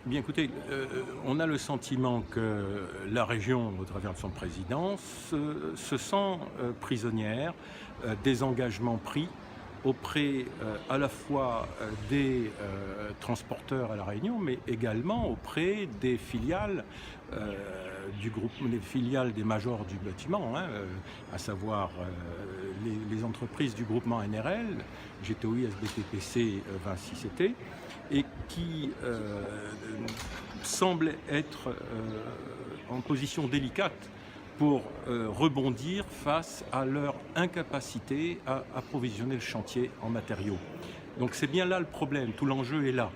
Bien écoutez, on a le sentiment que la région, au travers de son président, se sent prisonnière des engagements pris auprès à la fois des transporteurs à La Réunion, mais également auprès des filiales du groupe, les filiales des majors du bâtiment, hein, à savoir les entreprises du groupement NRL, GTOI, SBTPC, Vinci CT, et qui semblent être en position délicate pour rebondir face à leur incapacité à approvisionner le chantier en matériaux. Donc c'est bien là le problème, tout l'enjeu est là.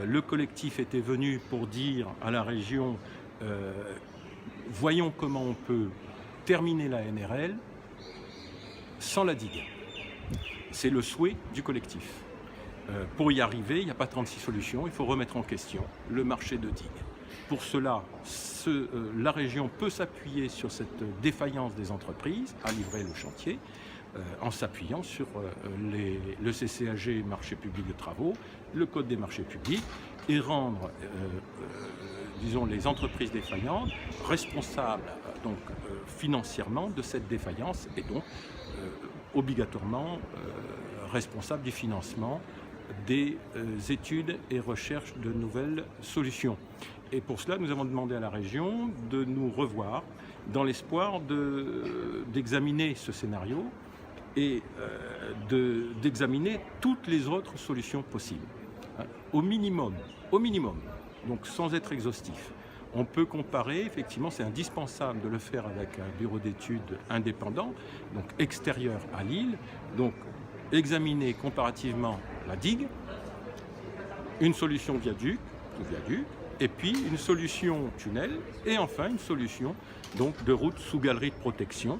Le collectif était venu pour dire à la région voyons comment on peut terminer la NRL sans la digue. C'est le souhait du collectif. Pour y arriver, il n'y a pas 36 solutions, il faut remettre en question le marché de digues. Pour cela, la région peut s'appuyer sur cette défaillance des entreprises à livrer le chantier en s'appuyant sur le CCAG, marché public de travaux, le code des marchés publics, et rendre disons, les entreprises défaillantes responsables donc, financièrement de cette défaillance et donc obligatoirement responsables du financement des études et recherches de nouvelles solutions. Et pour cela, nous avons demandé à la région de nous revoir dans l'espoir d'examiner ce scénario et d'examiner toutes les autres solutions possibles. Au minimum, donc sans être exhaustif, on peut comparer, effectivement c'est indispensable de le faire avec un bureau d'études indépendant, donc extérieur à l'île, donc examiner comparativement la digue, une solution viaduc, et puis une solution tunnel, et enfin une solution donc, de route sous galerie de protection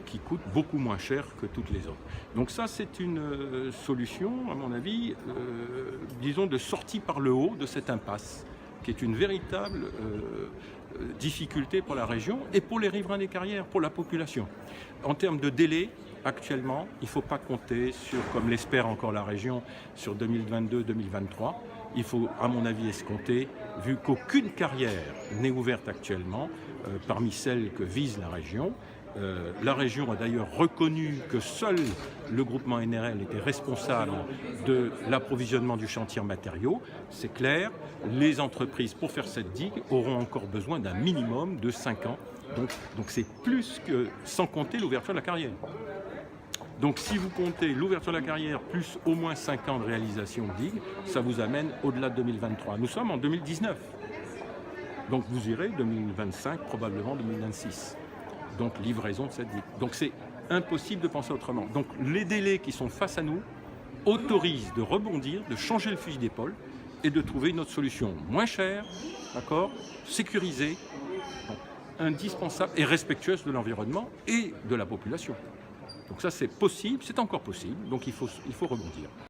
qui coûte beaucoup moins cher que toutes les autres. Donc ça c'est une solution, à mon avis, disons de sortie par le haut de cette impasse, qui est une véritable difficulté pour la région et pour les riverains des carrières, pour la population. En termes de délai, actuellement, il ne faut pas compter sur, comme l'espère encore la région, sur 2022-2023. Il faut, à mon avis, escompter, vu qu'aucune carrière n'est ouverte actuellement parmi celles que vise la région. La région a d'ailleurs reconnu que seul le groupement NRL était responsable de l'approvisionnement du chantier en matériaux. C'est clair, les entreprises, pour faire cette digue, auront encore besoin d'un minimum de 5 ans. Donc c'est plus que, sans compter l'ouverture de la carrière. Donc si vous comptez l'ouverture de la carrière plus au moins 5 ans de réalisation de digue, ça vous amène au-delà de 2023. Nous sommes en 2019. Donc vous irez 2025, probablement 2026. Donc livraison de cette digue. Donc c'est impossible de penser autrement. Donc les délais qui sont face à nous autorisent de rebondir, de changer le fusil d'épaule et de trouver une autre solution moins chère, d'accord, sécurisée, indispensable et respectueuse de l'environnement et de la population. Donc ça c'est possible, c'est encore possible, donc il faut rebondir.